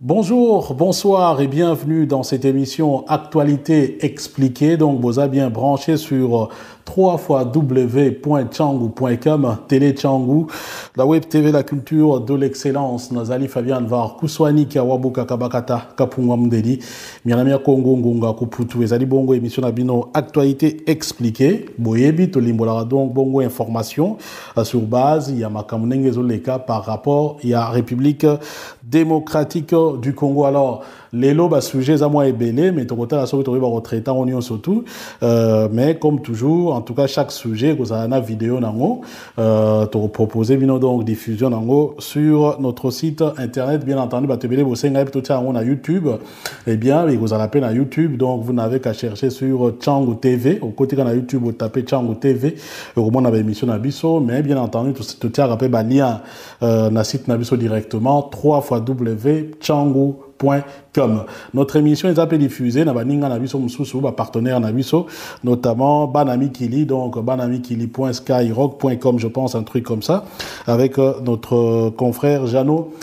Bonjour, bonsoir et bienvenue dans cette émission Actualité expliquée. Donc, vous avez bien branché sur www.tchangou.com, Télé Tchangou, la web TV, la culture de l'excellence. Nazali Fabian Var, Kouswani, Kiawabuka, Kabakata, Kapunga Mdeli, Mianamia Kongo, Ngonga, Kuputu, Ezali Bongo, émission Nabino Actualité expliquée. Boyebi, Tolimbola, donc Bongo Information, sur base, il y a Makamunenge Zoleka par rapport, il y a République démocratique du Congo. Alors, les lobes à sujet à moi est belé, mais ton côté la sauve va retraiter en union surtout. Mais comme toujours, en tout cas chaque sujet, vous avez une vidéo nango, te proposer bien donc diffusion nango sur notre site internet, bien entendu, bah te belé vous savez tout ça on a YouTube, et bien vous avez la peine à YouTube, donc vous n'avez qu'à chercher sur Tchangou TV, au côté quand YouTube vous tapez Tchangou TV, et au moins on avait émission Nabiso, mais bien entendu tout ça rappelle bah lien na site Nabiso directement www.tchangou.com. Notre émission est appelée diffusée, Nabaninga Nabiso Moussou, partenaire Nabiso, notamment Banami Kili, donc banamikili.skyrock.com, je pense, un truc comme ça, avec notre confrère Jano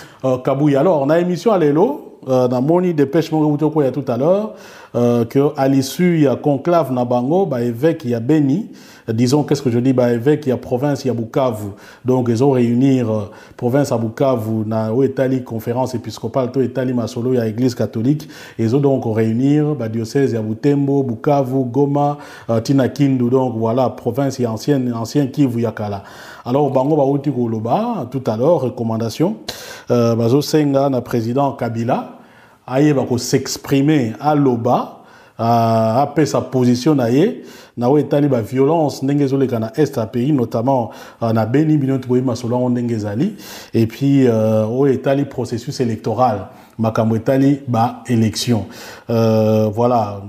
Kabouy. Alors, on a émission à l'élo, dans Moni Dépêche Mourou il y a tout à l'heure, que à l'issue, il y a conclave Nabango, bah, évêque, il y a Beni. Disons, qu'est-ce que je dis, bah, évêque, il y a province, il y a Bukavu. Donc, ils ont réunir province à Bukavu, na Oetali, conférence épiscopale, to Etali Masolo, il y a église catholique. Ils ont donc réunir, bah, diocèse, il y a Butembo, Bukavu, Goma, Tinakindu. Donc, voilà, province, il y a ancien Kivu, Yakala. Alors, Bango, bah, Outi Koloba, tout à l'heure, recommandation. Bazo Senga, na président Kabila, aïe, bah, s'exprimer à Loba, après sa position naie na etali ba violence ndenge zoleka na est à pays notamment na Beni binoto boyima solo ndenge zali et puis etali processus électoral makambo etali ba élection voilà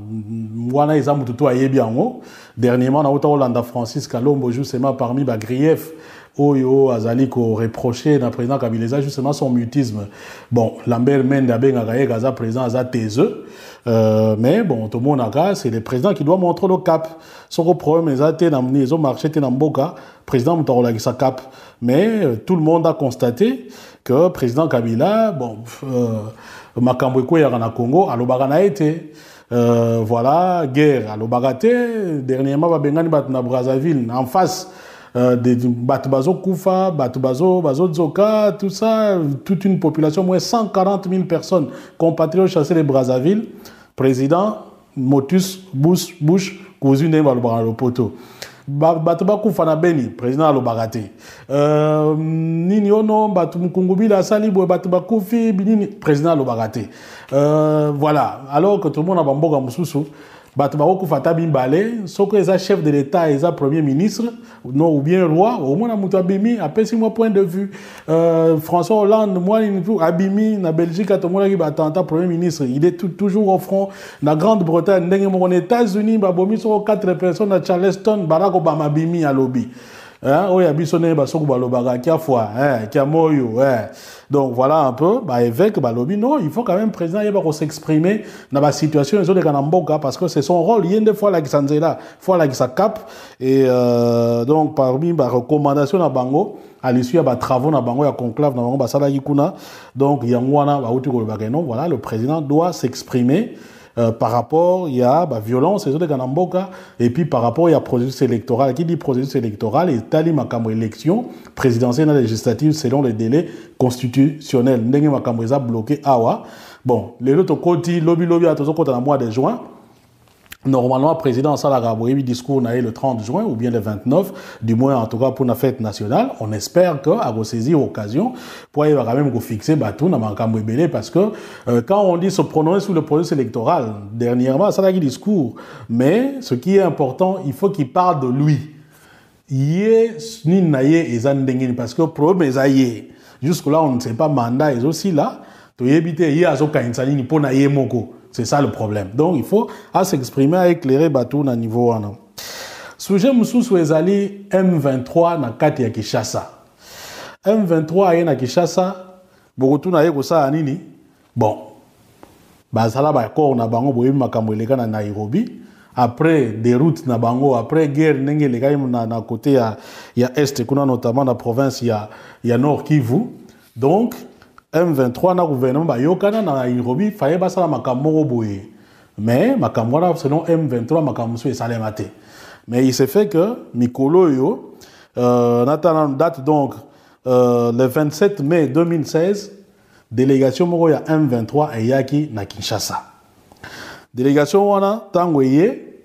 wana ezambu tutu ayebi yango dernièrement na ota Hollanda Francis Kalombo justement parmi ba grief Oyo azali ko reprocher na président Kabila justement son mutisme. Bon, Lambert Mende abenga gaza président aza taiseux. Mais bon, tout le monde a c'est le président qui doit montrer le cap. Son problème est ils ont marché dans Mboka, président Moutarolagi sa cap. Mais tout le monde a constaté que le président Kabila, bon, Makambo ya na Congo, alobaka na été. Voilà, guerre, alobaka dernièrement, Babengani bat na Brazzaville, en face. Des Batubazo Koufa, Batubazo Zoka, tout ça, toute une population, moins 140 000 personnes, compatriotes chassés de Brazzaville, président, Motus, Bush, cousine le poto. Batuba Koufa na Beni, président Alobarate. Niniono, Batumukungubi, la Salibo, Batuba Koufi, président Alobarate. Voilà. Alors que tout le monde a Bamboga Moussoussou, Batubaro Koufata Bimbale, soko eza chef de l'État, eza premier ministre, non, ou bien roi, au moins na mutu abimi, après 6 mois point de vue, François Hollande, moi, abimi, na Belgique, à tout le monde qui attentat premier ministre, il est toujours au front, na Grande-Bretagne, aux États-Unis, babomi sur 4 personnes à Charleston, Barack Obama abimi à lobby. Oui, abisonné, basoko balobaga, qui a foi, qui a moyo, Donc voilà un peu, bah évêque, bah lobby, non, il faut quand même président, il va s'exprimer dans la situation, ils ont des Kanamboka, parce que c'est son rôle, il y a des fois là qui s'en là, fois là qui s'en cap, et donc parmi les recommandations à Bango, à l'issue il y a des travaux dans Bango, il y a conclave dans Bango, bah ça là yikuna, donc il y a un bah outi non, voilà, le président doit s'exprimer. Par rapport, il y a violence, et puis par rapport, il y a processus électoral. Qui dit processus électoral, il y a une élection présidentielle et législative selon les délais constitutionnels. Il y a bloqué. Bon, les autres côtés, lobby, à tout le mois de juin. Normalement, le président Salaga Boyebi discours le 30 juin ou bien le 29, du moins en tout cas pour la fête nationale. On espère qu'à saisir l'occasion pour y quand même fixer Batou dans Mankambo Ebele parce que quand on dit se prononcer sur le processus électoral, dernièrement, Salaga discours, mais ce qui est important, il faut qu'il parle de lui. Parce que le problème est jusque-là, on ne sait pas mandat est aussi là. C'est ça le problème. Donc, il faut s'exprimer, à éclairer Batou na niveau 1. Sujet Moussou Ezali M23 na kati ya Kinshasa. M23 na Kinshasa, beaucoup na yeko sa anini. Bon. Bazala ba ko na bango boyebi makambo eleka na Nairobi. Après des routes na bango, après guerre nenge eleka na côté ya est kuna notamment na province ya Nord Kivu. Donc M23 na gouvernement ba yokana na Nairobi faye basala makambo boye. Mais makambo selon M23 makambo so esalemate. Mais il s'est fait que Mikolo yo date donc le 27 mai 2016 délégation moko ya M23 eyaki na Kinshasa. Délégation wana tango ye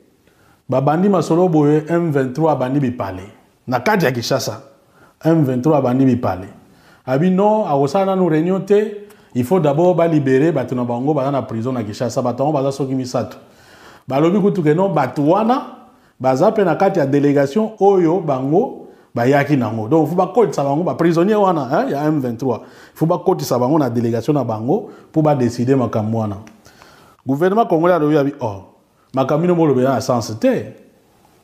babandi masolo boye M23 bandi bipale. Na kati ya Kinshasa M23 bandi bipale. Abi non akosana no réunion te, il faut d'abord ba libérer batu na bango ba na prison na Kinshasa batango baza soki misato. Balobi kutu ke non batu wana baza pe na kati ya délégation oyo bango bayaki nango. Donc faut ba kotisa bango ba prisonnier wana hein ya M23. Faut ba kotisa bango na délégation na bango pour ba décider makambo wana. Gouvernement congolais a lobi oh makamino mo lobi na sens te.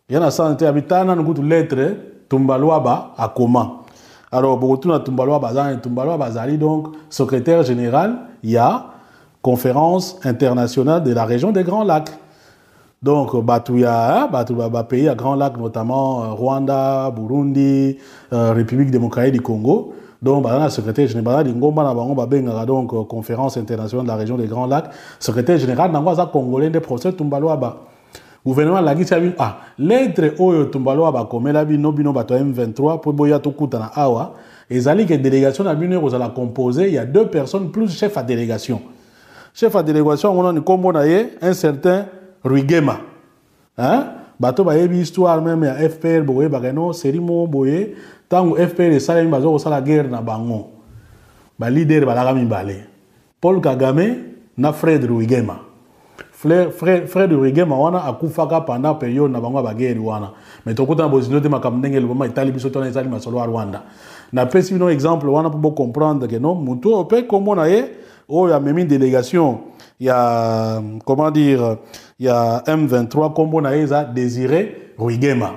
Yana sens te habitana no kutu lettre Tumbalwaba a comment. Alors, beaucoup de Tumbalwa Bazali, donc, secrétaire général, il y a conférence internationale de la région des Grands Lacs. Donc, Batouya, pays à Grands Lacs, notamment Rwanda, Burundi, République démocratique du Congo. Donc, le secrétaire général, donc, conférence internationale de la région des Grands Lacs. Secrétaire général, Nangwaza Congolais, des procès Tumbalwa. Gouvernement la gisi abi lettre oyo Tumbalo ba komela bino bato M23 pour boya to kutana awa ezali que délégation na bino kozala composé il y a 2 personnes plus chef à délégation. Chef à délégation on a kombo na ye un certain Ruigema. Hein? Bato ba yebi histoire même ya FPR boye ba no serimo boye tango FPR sala bazo ko sala guerre na bango. Ba leader ba la mibale. Paul Kagame na Fred Ruigema. Frère de Ruigema wana akufaka pendant période na bango ba guerre wana mais tokota bozino te makamndenge le moment itali biso tona ezali masolo ya Rwanda na pesi bino exemple wana pour comprendre que non mutu ope comme na ye o ya memi délégation ya comment dire ya M23 comme na eza Désiré Ruigema.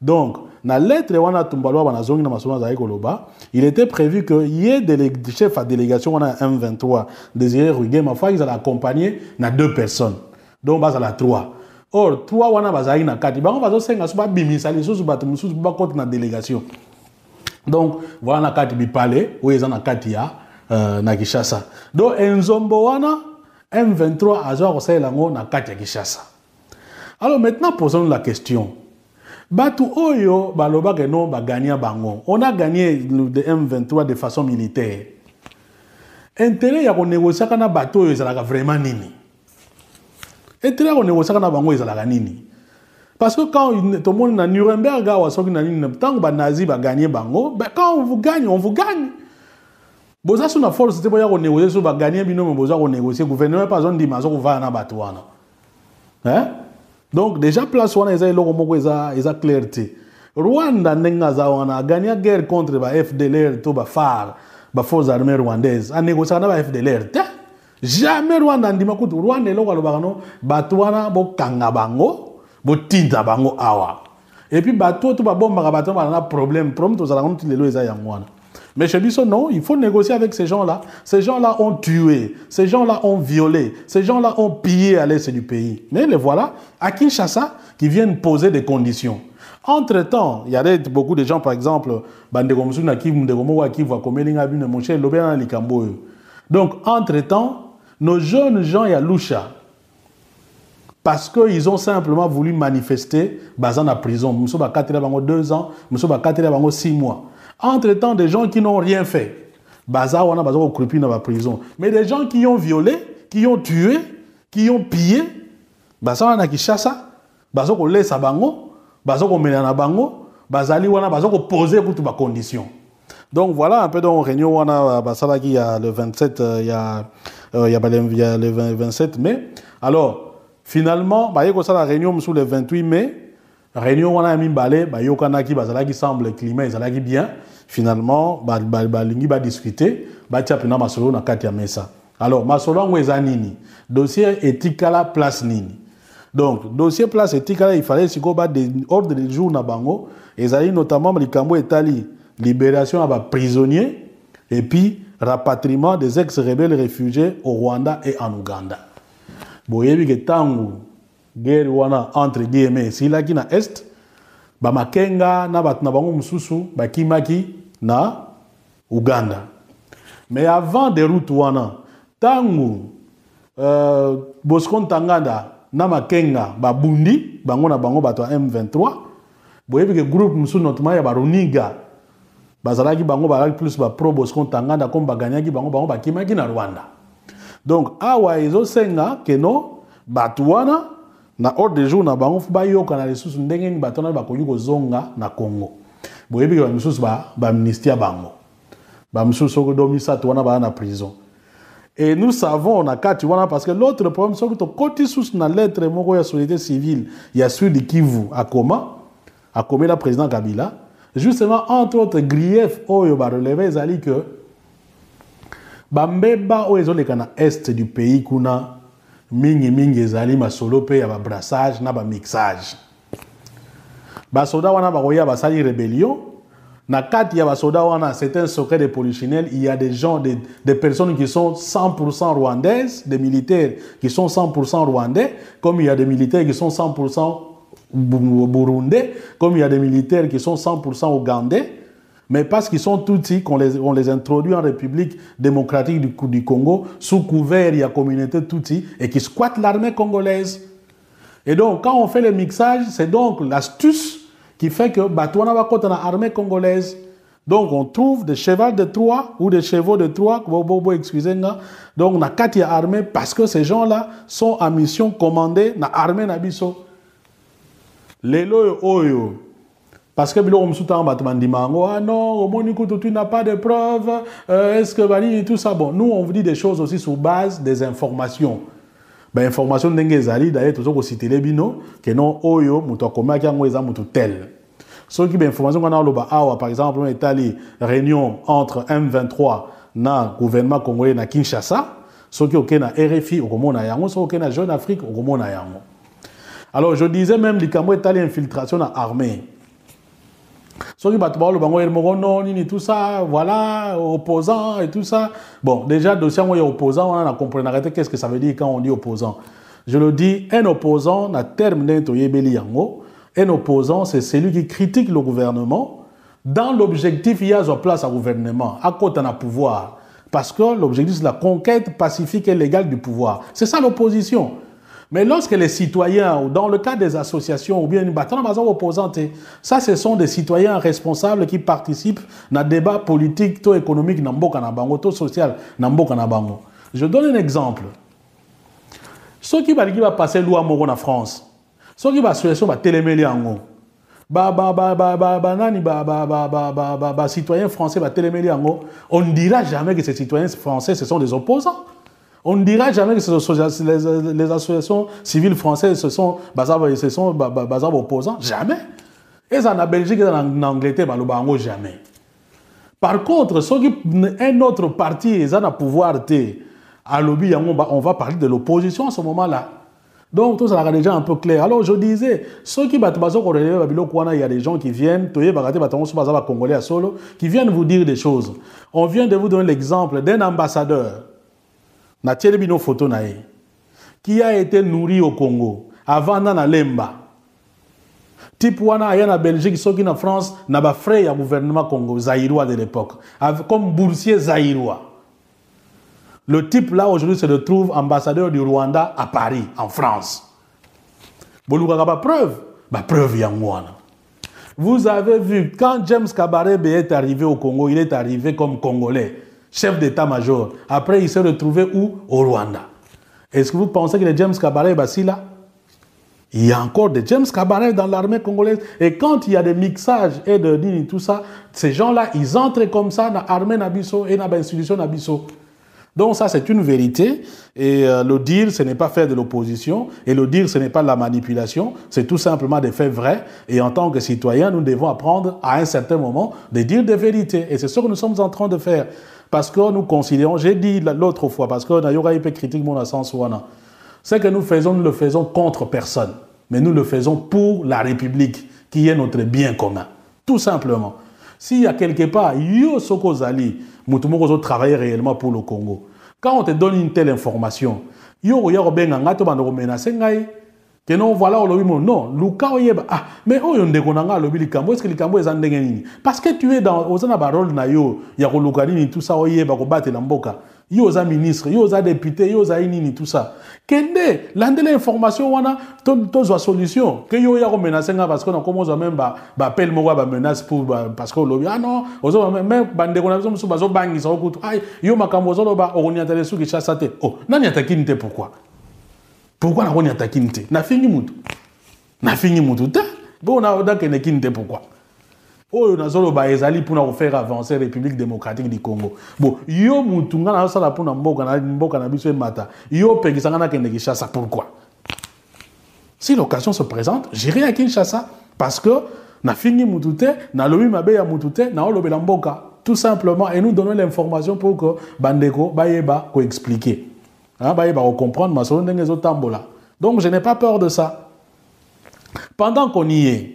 Donc na lettre wana Tumbalwa bana zongi na masolo za ekoloba il était prévu que y des chefs à délégation wana M23 Désiré Ruigema fa ils allaient accompagner na 2 personnes donc bas à la 3. Or 3 wana bazali na kati bango bazo senga so ba bimisa lisusu bato mususu ba compte na délégation. Donc voilà na kati bipale ou eza na kati ya na Kinshasa. Donc enzombo wana M23 azo ko sala ngo na kati ya Kinshasa. Alors maintenant posons la question. Batu oyo baloba que non ba gagner bango. On a gagné le M23 de façon militaire. Intérêt ya ko négocier kana bato oyo ezalaka vraiment nini? Intérêt ko négocier kana bango ezalaka nini? Parce que quand tout le monde na Nuremberg wa soki na nini tant ba nazi ba gagner bango, ben quand on vous gagne, on vous gagne. Boza sous na force te boya ko négocier so ba gagner bino me boza ko négocier gouvernement pas zone di mazo ko va na bato wana. Hein? Donc déjà place wana eza eloko moko eza clarté. Rwanda ndenga za wana a gagné guerre contre ba FDLR to ba FAR, ba forces armées rwandaises. A négocier na ba FDLR. Jamais Rwanda ndima kutu Rwanda eloko alobaka no bato wana bo kanga bango, bo tinta bango awa. Et puis bato to ba bomba ka bato na problème to zala kontu lelo eza yango wana. Mais chez Bissot, non, il faut négocier avec ces gens-là. Ces gens-là ont tué, ces gens-là ont violé, ces gens-là ont pillé à l'est du pays. Mais les voilà, à Kinshasa, qui viennent poser des conditions. Entre-temps, il y a beaucoup de gens, par exemple, donc, entre-temps, nos jeunes gens y a Lusha, parce qu'ils ont simplement voulu manifester, dans la prison. Nous sommes à 2 ans, nous sommes à 6 mois. Entre-temps, des gens qui n'ont rien fait. Baza wana baza ko krupi na ba prison. Mais des gens qui ont violé, qui ont tué, qui ont pillé, baza wana Kinshasa, baza ko lesa bango, baza ko mena na bango, bazali wana baza ko poser pour toutes les conditions. Donc voilà un peu dans réunion wana basala qui a le 27 il y a le 27 mai. Alors finalement, ba yeko sala réunion sous le 28 mai. Réunion wana mi balé ba yokana ki bazala qui semble le climat ezala qui bien. Finalement lingi ba discuter ba tia pena masolo na kati ya mesa. Alors masolo ngo eza nini? Dossier éthique la place nini? Donc dossier place éthique là il fallait siko ba des ordre de jour na bango ezali notamment likambo etali libération à prisonniers et puis rapatriement des ex-rebelles réfugiés au Rwanda et en Ouganda. Boyebi ke tangu guerre wana entre guillemets sila ki na est ba makenga na bat na bango mususu ba kimaki na Uganda. Mais avant des routes wana, tangu Bosco Ntaganda na Makenga babundi bango na bango bato M23 boyebi que groupe musu notamment ya baruniga bazalaki bango balaki plus ba pro Bosco Ntaganda comme baganyaki bango bakimaki na Rwanda. Donc awa ezosenga keno bato wana na ordre de jour na bango bayoka na lisusu ndenge ni bato na bakoki kozonga na Congo. Boyebi que bamisusu ba amnistia bango. Bamisusu ko domisa to wana ba na prison. Et nous savons, on a quatre, parce que l'autre problème, c'est que quand sous na lettre de la société civile, il y a celui de Kivu, à Koma la président Kabila, justement, entre autres griefs, on a relevé, c'est que Bambeba, ou les est du pays, kuna mingi ezali masolo pe ya ba brassage na ba mixage. Ba soda wana ba koya ba sali rébellion. Na kati ya basoda wana, c'est un secret de polichinelle. Il y a des gens, des personnes qui sont 100% rwandaises, des militaires qui sont 100% rwandais, comme il y a des militaires qui sont 100% burundais, comme il y a des militaires qui sont 100% ougandais. Mais parce qu'ils sont tutsis, on les introduit en République démocratique du Congo, sous couvert, il y a communauté tutsi, et qui squattent l'armée congolaise. Et donc, quand on fait le mixage, c'est donc l'astuce qui fait que Batouana va contre l'armée congolaise. Donc on trouve des chevaux de Troie ou des chevaux de Troie, excusez-moi. Donc on a quatre armées parce que ces gens-là sont en mission commandée dans l'armée Nabiso. Les oyo. Parce que on me soutient ah non, au Monico, tu n'as pas de preuves. Est-ce que Bali tout ça bon. Nous on vous dit des choses aussi sur base des informations. Ben information d'engezali d'ailleurs toujours au cité les bino que non oyo muto akoma ki ngo eza muto tel. Ce qui ben information qu'on a loba awa par exemple on est allé réunion entre M23 na gouvernement congolais na Kinshasa, ce qui ok na RFI au komona yango, ce qui na Jeune Afrique au komona yango. Alors je disais même likambo est allé infiltration na armée. Ce qui bat le bango el non ni tout ça voilà opposant et tout ça. Bon déjà dossier où il y a opposant on a compris arrêter qu'est-ce que ça veut dire quand on dit opposant. Je le dis un opposant na terme d'ento yebeli yango. Un opposant c'est celui qui critique le gouvernement dans l'objectif il y a sa place à gouvernement à côté d'un pouvoir parce que l'objectif c'est la conquête pacifique et légale du pouvoir. C'est ça l'opposition. Mais lorsque les citoyens, ou dans le cas des associations, ou bien une bataille opposante, ça, ce sont des citoyens responsables qui participent dans le débat politique, économique, social, Je donne un exemple. Ceux qui vont passer loi en France, ceux qui vont association va téléméler en citoyens français va téléméler en on ne dira jamais que ces citoyens français, ce sont des opposants. On ne dira jamais que les associations civiles françaises ce sont opposants. Jamais. Et ça en Belgique et en Angleterre, jamais. Par contre, un autre parti, ils ont un pouvoir à lobby, on va parler de l'opposition à ce moment-là. Donc, tout ça sera déjà un peu clair. Alors, je disais, ceux qui battent il y a des gens qui viennent, Congolais à solo, qui viennent vous dire des choses. On vient de vous donner l'exemple d'un ambassadeur. Na télébino photo nae qui a été nourri au Congo avant na lemba type wana aya na Belgique soki na France na ba frère ya gouvernement Congo zaïrois de l'époque comme boursier zaïrois. Le type là aujourd'hui se retrouve ambassadeur du Rwanda à Paris en France. Boluka ba preuve yangwana. Vous avez vu quand James Kabarebe est arrivé au Congo, il est arrivé comme Congolais. Chef d'état-major. Après, il s'est retrouvé où? Au Rwanda. Est-ce que vous pensez que le James Kabarebe est là? Il y a encore des James Kabarebe dans l'armée congolaise. Et quand il y a des mixages et de tout ça, ces gens-là, ils entrent comme ça dans l'armée Nabiso et dans l'institution Nabiso. Donc ça, c'est une vérité. Et le dire, ce n'est pas faire de l'opposition. Et le dire, ce n'est pas de la manipulation. C'est tout simplement des faits vrais. Et en tant que citoyens, nous devons apprendre à un certain moment de dire des vérités. Et c'est ce que nous sommes en train de faire. Parce que nous considérons, j'ai dit l'autre fois, parce que Nayoga Ipe critique mon sens wana, c'est que nous le faisons contre personne, mais nous le faisons pour la République, qui est notre bien commun. Tout simplement. S'il y a quelque part, yo soko zali, mutumoko travailler réellement pour le Congo. Quand on te donne une telle information, yo benga ngato bando menacer ngai, Que non, voilà, non, Luka oyeba. Ah, mais oh, yonde konanga lobi likambo, est-ce que likambo est nini? Parce que tu es dans, ozana barol na yo, yako Lukani, tout ça, oyeba, ko bate la mboka. Yo oza ministre, yo oza député, yo oza inini, tout ça. Kende, l'andele information, wana, tozo solution. Que yo yako menace nga, parce qu'on a commencé même, appel moi, menace pour, parce que lobi, ah non, ozo, même, bande konanga, so, bazo bangi, sa okutu, ay, yo makambo, zo, ba, oroni atale sou, ki chasate. Oh, nani atakinte, pourquoi? Pourquoi na koni attaqué nte? Na fini mutu. Na fini mutu ta. Bon na oda kene kinte pourquoi? Oh na zolo ba ezali pour na faire avancer la République démocratique du Congo. Bon, yo mutu nga na sala pour na mboka na biso mata. Yo pekisanga na kene Kinshasa pourquoi? Si l'occasion se présente, j'irai à Kinshasa parce que na fini mutu te, na lobi mabe ya mutu te, na olobe la mboka tout simplement et nous donnons l'information pour que bandeko bayeba ko expliquer. Il va comprendre ma solo ndenge tambola. Donc je n'ai pas peur de ça. Pendant qu'on y est,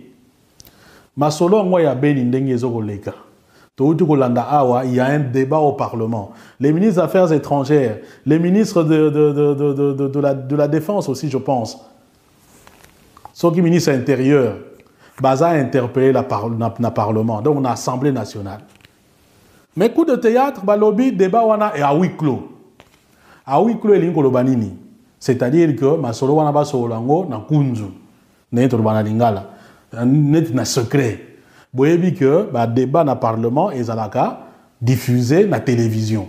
ma solo ngwa ya beni ndenge koleka. Il y a un débat au Parlement. Les ministres des Affaires étrangères, les ministres de la Défense aussi, je pense. Ceux qui ministres intérieurs, baza interpellé le Parlement. Donc on a Assemblée nationale. Mais coup de théâtre, lobby, débat wana et à huis clos. A huis clos elingi koloba nini, c'est-à-dire que masolo wana basolola ngo na kunzu neti tolobana lingala neti na secret boyebi que ba débat na parlement ezalaka diffusé na télévision.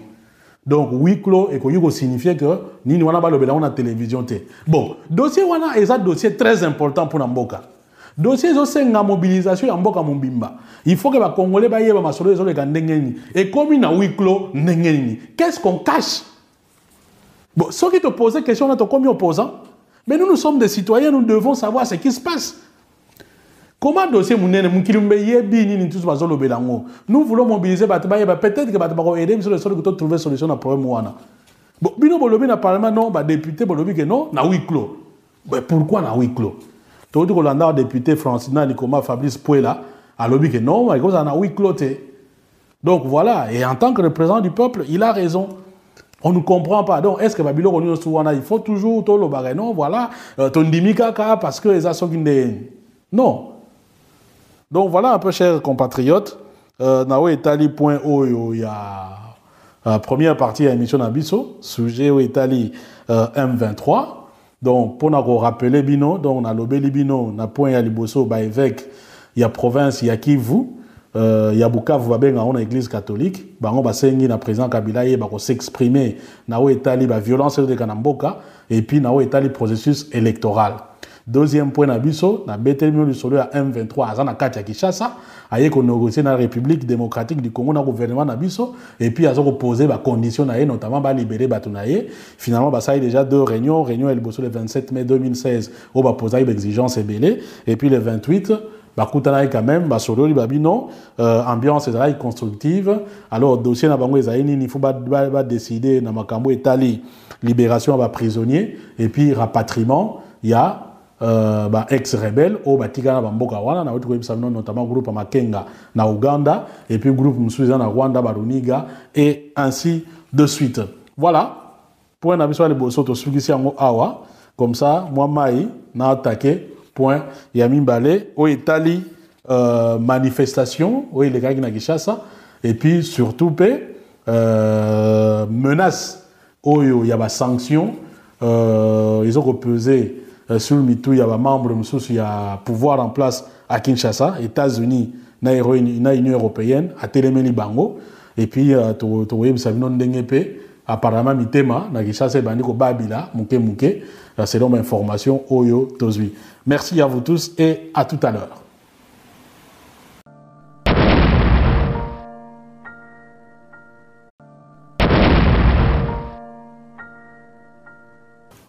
Donc huis clos ekoyi ko signifier que nini wana balobela na télévision te. Bon, dossier wana eza dossier très important pour na mboka. Dossier zo senga mobilisation ya mboka mobimba. Il faut que ba congolais ba yeba masolo ezoleka ndenge nini et comme na huis clos ndenge nini. Qu'est-ce qu'on cache? Bon, ceux qui te posent des questions, on a comme opposants. Mais nous sommes des citoyens, nous devons savoir ce qui se passe. Comment dossier nous voulons mobiliser, peut-être que nous aider à trouver solution à problème. Bon, bino bolobi na parlement non, député bolobi que non, na huis clos. Pourquoi na huis clos? Tout le député Francina Nikoma Fabrice Pouela a lobby que non, mais na huis clos. Donc voilà, et en tant que représentant du peuple, il a raison. On ne comprend pas. Donc, est-ce que Babylone, il faut toujours tout le bagage? Non, voilà. Ton dimikaka parce que les assos non. Donc, voilà un peu, chers compatriotes. Nao Etali point il y a première partie de l'émission Nabiso, sujet au Etali M23. Donc, pour nous rappeler Bino, donc, on a l'obéli Bino, on a point à Liboso, bah, évêque, il y a province, il y a Kivu. Il y a Bukavu on a l'église catholique bango basengi na président Kabila ye bako s'exprimer na o etali ba violence de kanamboka et puis na o etali processus électoral. Deuxième point na biso na betelmi solo ya M23 azana kati ya Kinshasa aye ko négocier na République démocratique du Congo na gouvernement na biso et puis azo poser ba conditions na ye notamment ba libérer batu na ye. Finalement ba ça y déjà deux réunions el bosso le 27 mai 2016 au ba poser ba exigence belé et puis le 28 bakutana quand même basolo babino ambiance ezali constructive. Alors dossier na bango ezali il faut ba décider na makambo etali libération ba prisonniers et puis rapatriement il y a ex-rebelle au batika na bamboka wana na otu ko notamment groupe Makenga na Uganda et puis groupe Musubiza na Rwanda Baruniga et ainsi de suite. Voilà point na biso le bosoto sukisi yango awa comme ça moi mai na attaquer point Yamimbale au Italie manifestation où il est gars qui n'a Kinshasa et puis surtout menace où il y a des sanctions ils ont reposé sur le mitou il y a des membres il y a pouvoir en place à Kinshasa États-Unis na Union européenne à Téléméli Bango et puis tu vois ça vient d'engepe apparemment mitema na Kinshasa bandi ko babila muke selon mes informations oyo tozui. Merci à vous tous et à tout à l'heure.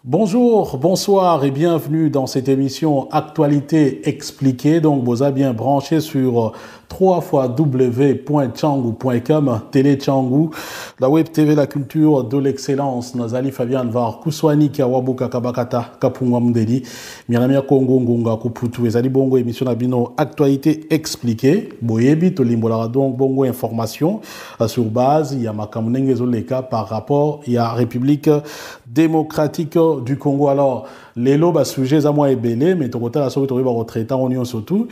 Bonjour, bonsoir et bienvenue dans cette émission Actualité expliquée. Donc, vous avez bien branché sur www.tchangou.com, Télé Tchangou, la web TV, la culture de l'excellence. Nazali Fabian Var, Kouswani, Kawabuka, Kabakata, Kapungwa Mdeli, Mianamia Kongo, Ngunga, Kuputu, Ezali Bongo, émission Nabino, Actualité expliquée. Boyebi, Tolimbola, donc Bongo information sur base, il y a Makamunenge Zoleka par rapport, il y a République démocratique du Congo. Alors, lelo ba sujet za moi ebele mais to kota la so to ba retraiter on surtout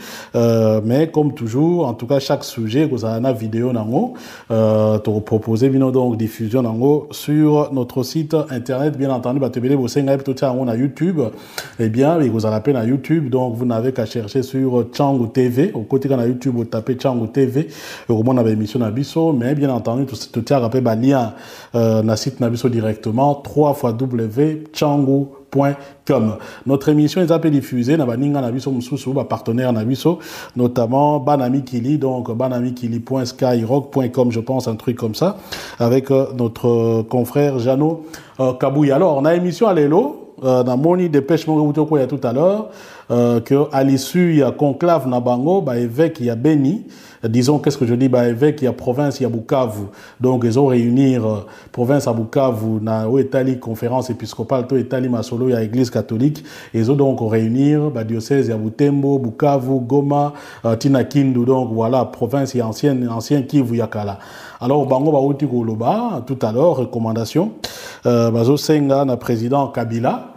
mais comme toujours en tout cas chaque sujet vous a na vidéo nango to proposer bino donc diffusion nango sur notre site internet bien entendu ba tebele bo senga to tia on a YouTube et bien vous allez appeler à YouTube donc vous n'avez qu'à chercher sur Tchangu TV au côté quand YouTube vous tapez Tchangu TV et au moins on a émission na biso mais bien entendu tout tia rappel ba lien na site na biso directement www.tchangu.com. Notre émission est appelée diffusée na baninga na biso mususu ba partenaire na biso notamment Banami Kili donc banamikili.skyrock.com je pense un truc comme ça avec notre confrère Jano Kabouya. Alors on a émission à l'élo dans moni dépêche mo tout à l'heure que à l'issue il y a conclave na bango ba évêque il y a Beni disons qu'est-ce que je dis bah évêque il y a province il y a Bukavu donc ils ont réunir province à Bukavu na o Italie conférence épiscopale to Italie masolo il y a église catholique ils ont donc réunir bah diocèse il y a Butembo Bukavu Goma Tina Kindu donc voilà province il y a ancien Kivu Yakala alors bango ba uti ko loba tout à l'heure recommandation bazo senga na président Kabila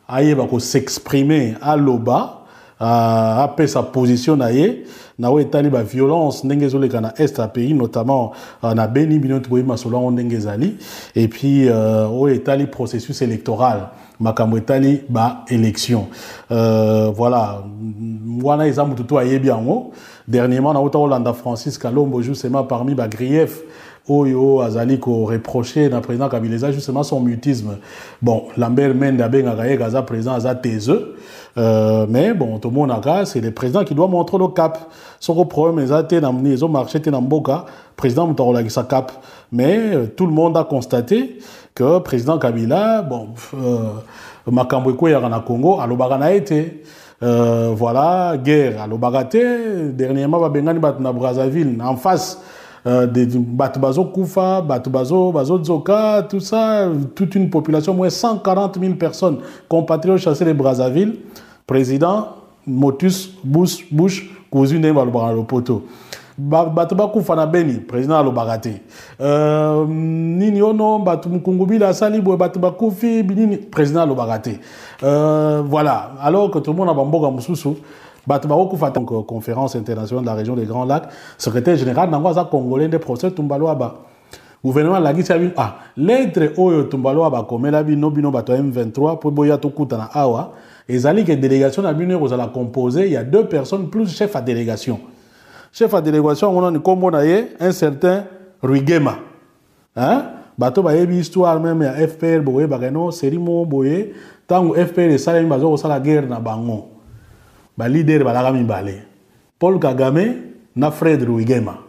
aye ba ko s'exprimer à loba après sa position naie na o etali ba violence ndenge zoleka na est à pays notamment na Beni binoto boyima solo ndenge zali et puis o etali processus électoral makambo etali ba élection voilà wana ezamu tutu ayebi yango dernièrement na ota Hollande Francis Kalombo justement parmi ba grief Oyo azali ko reprocher na président Kabila justement son mutisme. Bon, Lambert Mende abenga kaza président aza taiseux. Mais bon, tout le monde a c'est le président qui doit montrer le cap. Son problème est ils ont marché dans Mboka, président Mutarola sa cap. Mais tout le monde a constaté que le président Kabila, bon, makambo ko ya na Congo, alobaka na été. Voilà, guerre, alobaka te. Dernièrement, babengani bat na Brazzaville, en face. Des Batubazo Koufa, Batubazo, Bazo Zoka, tout ça, toute une population, moins 140 000 personnes, compatriotes chassés de Brazzaville, président, Motus, Bush, cousine de Poto. Batuba Koufa na Beni, président Alobarate. Nini ono, Batu Mukungubi, la Salibou, Batuba Koufi, président Alobarate. Voilà. Alors que tout le monde a Bamboga Moussoussou, Batubaro fait une conférence internationale de la région des Grands Lacs, secrétaire général d'Angoisa Congolais des procès Tumbaloaba. Gouvernement la guiche l'être oyo Tumbaloaba comme la bino bato M23 pour boya to kutana awa et zali que délégation na bino aux la composer il y a 2 personnes plus chef à délégation. Chef à délégation on a comme un certain Ruigema. Hein? Bato ba yebi histoire même ya FPR boye bagano serimo boye tango FPR et salami bazo la guerre na bango. Ba leader balaka mibale Paul Kagame na Fred Ruigema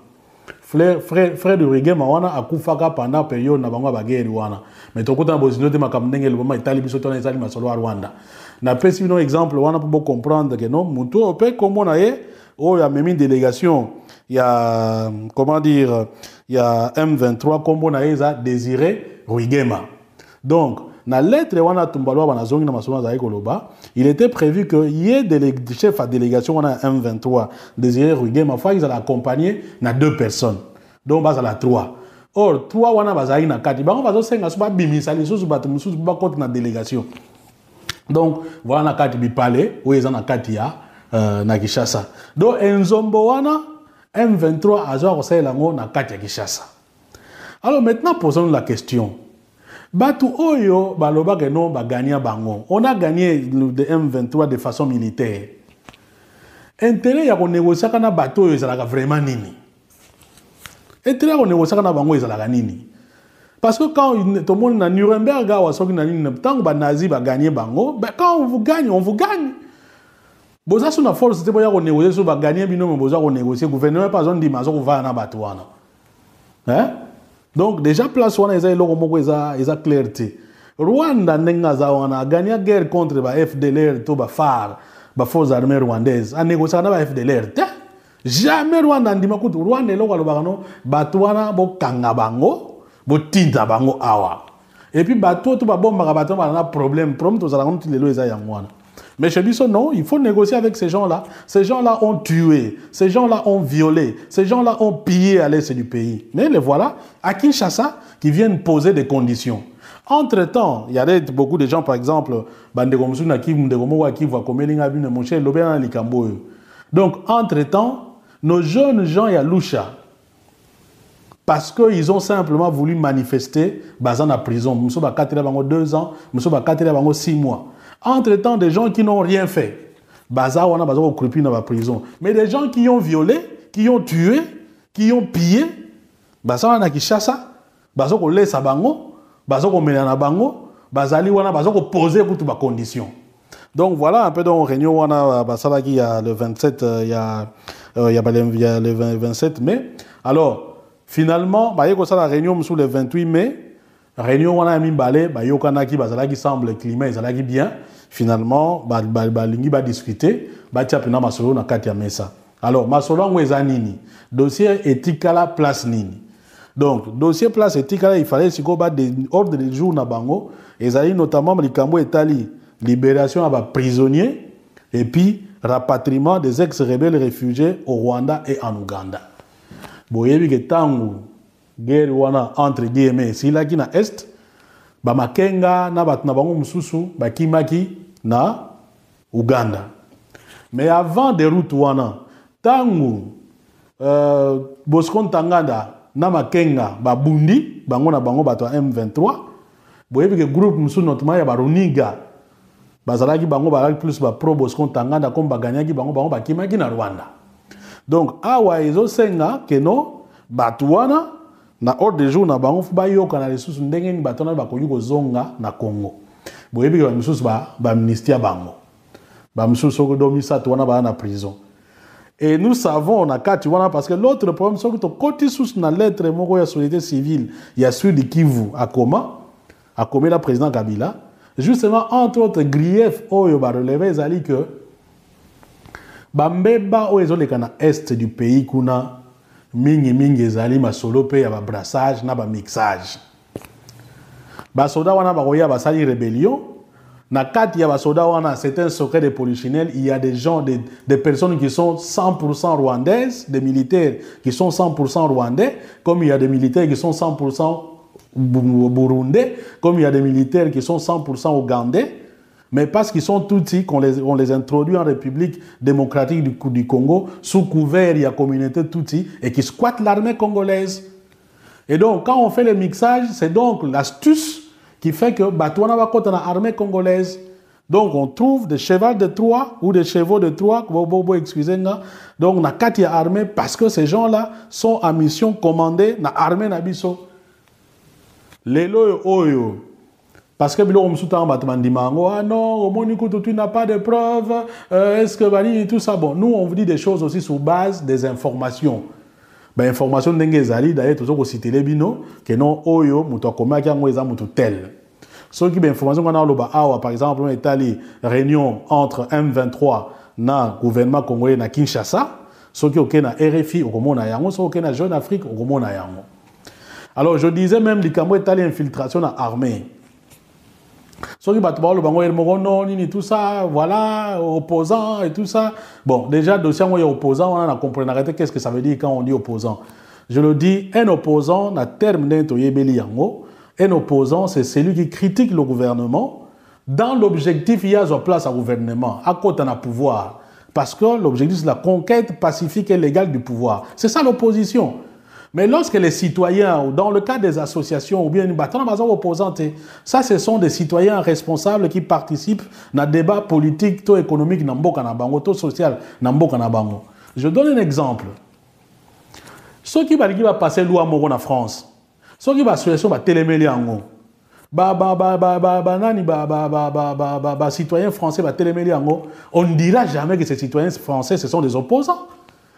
Fred Ruigema wana akufaka pendant période na bango ba guerre wana mais tokuta bozino te makambo ndenge leboma itali biso tona ezali masolo ya Rwanda na pesi bino exemple wana pour comprendre que non mutu ope comme na ye o ya memi délégation il y a comment dire il y a M23 comme na ye za Désiré Ruigema donc na lettre wana Tumbaloa banazongi na masolo za ekoloba il était prévu que y ait des chefs à délégation wana M23 Désiré Ruigema fa ils allaient accompagner na 2 personnes donc bas à la 3 or 3 wana bazali na kati bango bazo senga so ba bimisa lisusu bato mususu ba compte na délégation donc voilà na kati bi palais ou ils en na kati ya na Kinshasa donc enzombo wana M23 azo kosela ngo na kati ya Kinshasa. Alors maintenant posons la question. Batu oyo baloba que non ba gagner bango. On a gagné le M23 de façon militaire. Intérêt ya ko négocier kana bato oyo ezalaka vraiment nini? Intérêt ya ko négocier kana bango ezalaka nini? Parce que quand tout le monde na Nuremberg wa soki na nini tant que ba nazi ba gagner bango, ben quand on vous gagne, on vous gagne. Boza sous na force te boya ko négocier so ba gagner bino me boza ko négocier gouvernement pas zone di mazo ko va na bato wana. Hein? Donc déjà place wana eza eloko moko eza clarté. Rwanda ndenga za wana a gagné guerre contre ba FDLR to ba FAR, ba forces armées rwandaises. A négocier na ba FDLR. Jamais Rwanda ndima kutu Rwanda eloko alobaka no bato wana bo kanga bango, bo tinta bango awa. Et puis bato to ba bomba bato ba na problème to za la ngomti lelo eza yango wana. Mais chez Bissot, non, il faut négocier avec ces gens-là. Ces gens-là ont tué, ces gens-là ont violé, ces gens-là ont pillé à l'est du pays. Mais les voilà, à Kinshasa, qui viennent poser des conditions. Entre-temps, il y a beaucoup de gens, par exemple, donc, entre-temps, nos jeunes gens, il y a Loucha, parce qu'ils ont simplement voulu manifester, dans la prison. Nous sommes à 2 ans, nous sommes à 6 mois. Entre-temps, des gens qui n'ont rien fait, baza on a baza au crepi dans la prison. Mais des gens qui ont violé, qui ont tué, qui ont pillé, baza on a qui chassa, baza on laisse à bango, baza on met à bango, baza li on a baza on poser pour toutes les conditions. Donc voilà un peu dans réunion on a baza qui il y a le 27 il y a le 27 mai. Alors finalement bah y a ça la réunion sur le 28 mai. Réunion on a mis balé bah yokana qui baza qui semble le climat ils qui bien. Finalement, lingi va discuter, tia pena masolo na kati ya mesa. Alors, masolo ngweza nini? Dossier éthique la place nini? Donc, dossier place éthique là, il fallait siko ba des ordres de jour na bango, ezali notamment likambo etali libération à prisonniers et puis rapatriement des ex-rebelles réfugiés au Rwanda et en Ouganda. Boyebi ke tangu guerre wana entre guillemets, sila ki na est ba makenga na bat na bango mususu ba kimaki na Uganda. Mais avant des routes wana tangu Bosco Ntaganda na makenga ba bundi bango na bango bato M23 boyebi ke groupe mususu notamment ya baruniga bazalaki bango balaki plus ba pro Bosco Ntaganda comme baganyaki bango ba kimaki na Rwanda. Donc awa ezo senga keno bato wana na ordre de jour na bango fu bayoka na lisusu ndenge ni batona bakoki kozonga na Congo. Boyebi ke bamisusu ba amnistia bango. Bamisusu ko domisa to wana ba na prison. Et nous savons na kati wana parce que l'autre problème c'est que to koti sous na lettre moko ya société civile ya Sud Kivu a commis la président Kabila justement entre autres griefs oyo ba relever ezali que bambeba oyo ezoleka na est du pays kuna mingi ezali masolo pe ya ba brassage na ba mixage. Ba soda wana ba koya ba sali rébellion na kati ya ba soda wana c'est un secret de polichinelle, il y a des gens des personnes qui sont 100% rwandaises, des militaires qui sont 100% rwandais, comme il y a des militaires qui sont 100% burundais, comme il y a des militaires qui sont 100% ougandais. Mais parce qu'ils sont Tutsis, qu'on les introduit en République démocratique du Congo, sous couvert, il y a communauté Tutsi, et qui squattent l'armée congolaise. Et donc, quand on fait le mixage, c'est donc l'astuce qui fait que Batouana va contre l'armée congolaise. Donc, on trouve des chevaux de Troie, ou des chevaux de Troie, excusez-moi. Donc, on a 4 armées, parce que ces gens-là sont en mission commandée dans l'armée Nabiso. Les loyo. Parce que ah non, tu n'as pas de preuves, est-ce que tout ça, bon, nous on vous dit des choses aussi sur base des informations. Ben information d'engezali d'ailleurs toujours au cité les bino que non oyo muto koma ki ngo eza muto tel. Ce qui ben information qu'on a loba awa par exemple on est allé réunion entre M23 na gouvernement congolais na Kinshasa, ce qui ok na RFI au komona yango, ce qui na Jeune Afrique au komona yango. Alors je disais même les Camerounais est allé infiltration dans l'armée. Ceux qui battent le bango et tout ça, voilà, opposants et tout ça. Bon, déjà, dossier où il y a opposant, on a compris qu'est-ce que ça veut dire quand on dit opposant. Je le dis, un opposant, na terme un opposant, c'est celui qui critique le gouvernement. Dans l'objectif, il y a une place à gouvernement, à côté d'un pouvoir. Parce que l'objectif, c'est la conquête pacifique et légale du pouvoir. C'est ça l'opposition. Mais lorsque les citoyens, ou dans le cas des associations, ou bien une bataille opposante, ça, ce sont des citoyens responsables qui participent dans le débat politique, économique, social, Je donne un exemple. Ceux qui vont passer loi en France, ceux qui vont association téléméli en citoyens français téléméli en on ne dira jamais que ces citoyens français, ce sont des opposants.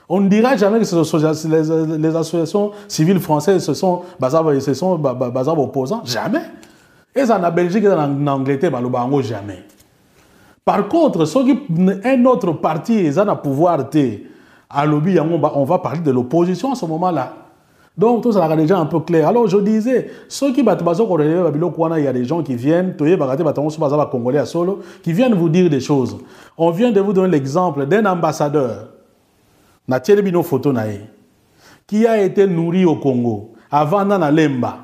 On ne dira jamais que les associations civiles françaises se sont opposants. Jamais. Et ça, en Belgique et en Angleterre, jamais. Par contre, un autre parti, ils ont un pouvoir, à lobby, on va parler de l'opposition à ce moment-là. Donc, tout ça sera déjà un peu clair. Alors, je disais, ceux qui battent il y a des gens qui viennent, Congolais à solo, qui viennent vous dire des choses. On vient de vous donner l'exemple d'un ambassadeur, Nathielebino Photo Nae, qui a été nourri au Congo, avant na Lemba.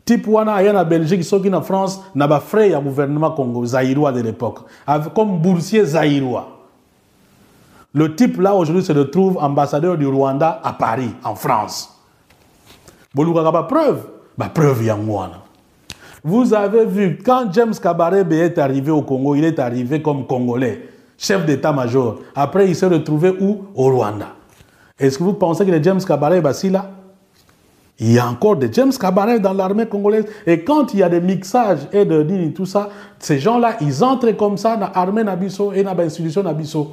Type wana aya na Belgique, ceux qui en France, n'a pas frère au gouvernement Congo, zaïrois de l'époque, comme boursier zaïrois. Le type là aujourd'hui se retrouve ambassadeur du Rwanda à Paris, en France. Preuve, preuve yangwana. Vous avez vu, quand James Kabarebe est arrivé au Congo, il est arrivé comme Congolais, chef d'état-major. Après, il s'est retrouvé où? Au Rwanda. Est-ce que vous pensez que le James Kabarebe est là? Il y a encore des James Kabarebe dans l'armée congolaise. Et quand il y a des mixages et de tout ça, ces gens-là, ils entrent comme ça dans l'armée Nabiso et dans l'institution Nabiso.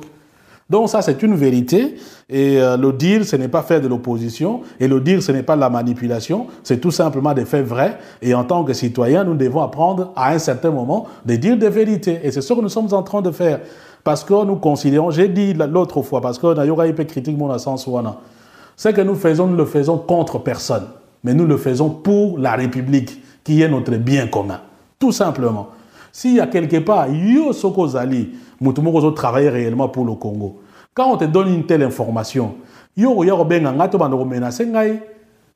Donc ça, c'est une vérité. Et le dire, ce n'est pas faire de l'opposition. Et le dire, ce n'est pas de la manipulation. C'est tout simplement des faits vrais. Et en tant que citoyens, nous devons apprendre à un certain moment de dire des vérités. Et c'est ce que nous sommes en train de faire. Parce que nous considérons, j'ai dit l'autre fois, parce que Nayoga Ipe critique mon sens wana. Ce que nous le faisons contre personne. Mais nous le faisons pour la République, qui est notre bien commun. Tout simplement. S'il y a quelque part, yo soko zali, mutumoko travailler réellement pour le Congo. Quand on te donne une telle information, yo benga ngato bando menacer ngai,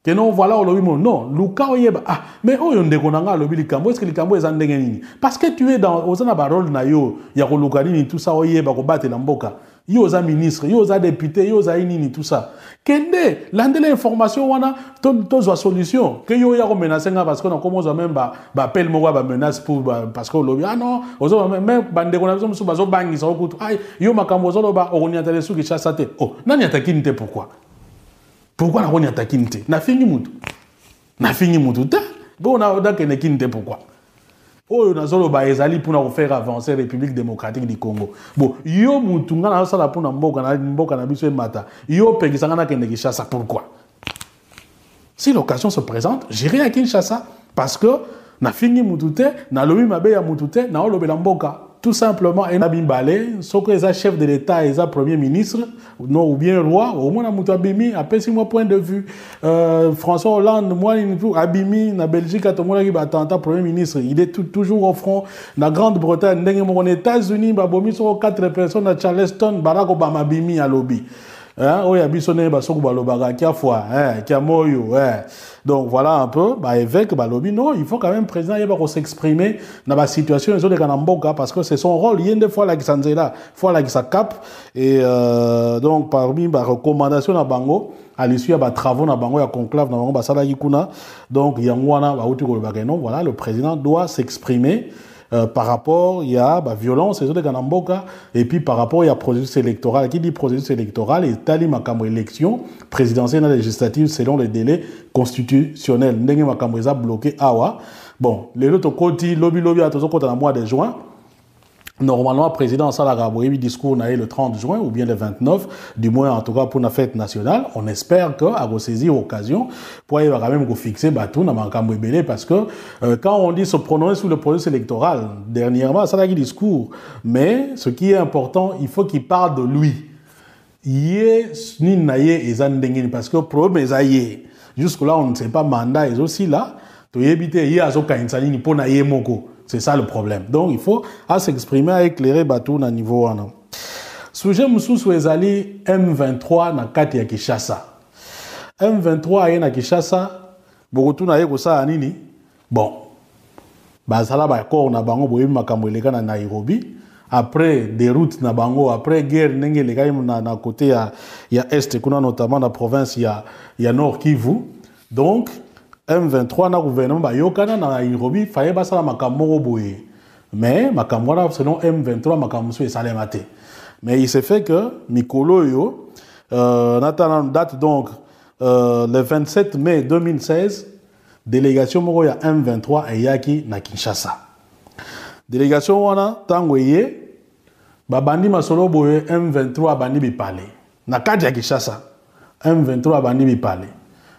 que non voilà non, luka oyeba ah mais oyo ndeko nanga lobi likambo est-ce que likambo ezandenge nini? Parce que tu es dans ozana barol na yo ya ko luka nini tout ça oyeba ko battre la mboka. Yo za ministre, yo za député, yo za nini tout ça. Kende landele information wana to zo solution que yo ya ko menacer nga parce que on commence même ba appel moko ba menace pour parce que lobi ah non ozo même bande ko na biso musu bazo bangisa okutu ay yo makambo zo loba okoniatele suki chasa te. Oh nani atakini te pourquoi? Pourquoi na atakini te? Na fingi mutu ta bon na oda kene kinte pourquoi? Oh nazolo ba ezali pour faire avancer la République démocratique du Congo. Bon yo mutu nga na sala pour na mboka na biso mata. Yo pekisanga na kene Kinshasa pourquoi? Si l'occasion se présente, j'irai à Kinshasa parce que na fingi mutu te, na lobi mabe ya mutu te, na olobela mboka. Tout simplement, et Nabimbale, ce que les chef de l'État et les premier ministre, non, ou bien roi, au moins, Abimi, après 6 mois, point de vue. François Hollande, moi, Abimi, na Belgique, à tout le monde, attentat, premier ministre, il est toujours au front. Na Grande-Bretagne, aux États-Unis, Babomi, sur 4 personnes à Charleston, Barack Obama, Abimi, à lobby. Oui, Abissonné, Basoko, Balobaga, qui a foi, qui a moyo, Donc voilà un peu, évêque, lobby, non, il faut quand même, président, il va s'exprimer dans la situation, ils ont des Kanamboka, parce que c'est son rôle, il y a des fois là qui s'en là, fois là qui s'en cap, et donc parmi les recommandations à Bango, à l'issue des travaux dans Bango, il y a conclave dans Bango, Basala Yikuna, donc il y a non, voilà, le président doit s'exprimer. Par rapport, il y a violence, et puis par rapport, il y a processus électoral. Qui dit processus électoral, il y a une élection présidentielle et législative selon les délais constitutionnels. Ndenge makambo eza bloqué awa. Bon, les autres côtés, lobby à tous côté dans le mois de juin. Normalement, le président Salaga a discours le 30 juin ou bien le 29, du moins en tout cas pour la fête nationale. On espère qu'à saisir l'occasion pour y quand même fixer Batou dans Makambo Ebele parce que quand on dit se prononcer sur le processus électoral, dernièrement, Salaga discours. Mais ce qui est important, il faut qu'il parle de lui. Parce que le problème est jusque-là, on ne sait pas mandat est aussi là. C'est ça le problème. Donc, il faut s'exprimer, à éclairer Batou na niveau 1. Sujet Moussou Ezali M23 na kati ya Kinshasa. M23 aye na Kinshasa, Bogotou na yeko sa anini. Bon. Bazala ba kor na bango boyebi makambo eleka na Nairobi. Après des routes na bango, après guerre nenge eleka na côté ya est kuna notamment na province ya Nord Kivu. Donc M23 na gouvernement ba yokana na Nairobi faye basala makambo boye. Mais makambo na selon M23 makambo so esalemate. Mais il s'est fait que Mikolo yo date donc le 27 mai 2016 délégation moko ya M23 eyaki na Kinshasa. Délégation wana tango ye babandi masolo boye M23 bandi bipale. Na kati ya Kinshasa M23 bandi bipale.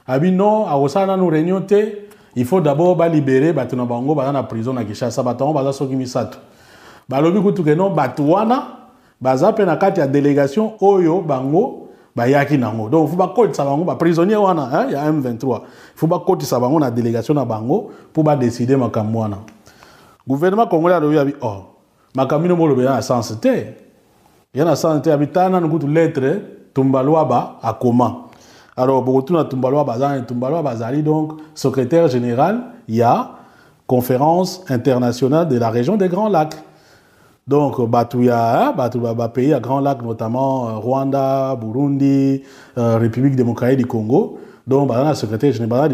Abi non, à Osana nous réunion il faut d'abord libérer batuna bango dans la prison na Kinshasa batango baza soki misato. Balobi kutu ke non batwana baza pe na kati ya délégation oyo bango bayaki nango. Donc faut pas côté ça bango ba prisonnier wana hein, il y a M23. Faut pas côté ça bango na délégation na bango pour ba décider makambo wana. Gouvernement congolais a dit oh makamino mo lobe na sens té. Il y a sens té habitana ngutu lettre tumbalwa ba akoma. Alors beaucoup na tumbalwa bazali donc secrétaire général, il y a conférence internationale de la région des Grands Lacs. Donc, Batouya, pays à Grand Lac, notamment Rwanda, Burundi, République démocratique du Congo. Donc, le secrétaire général,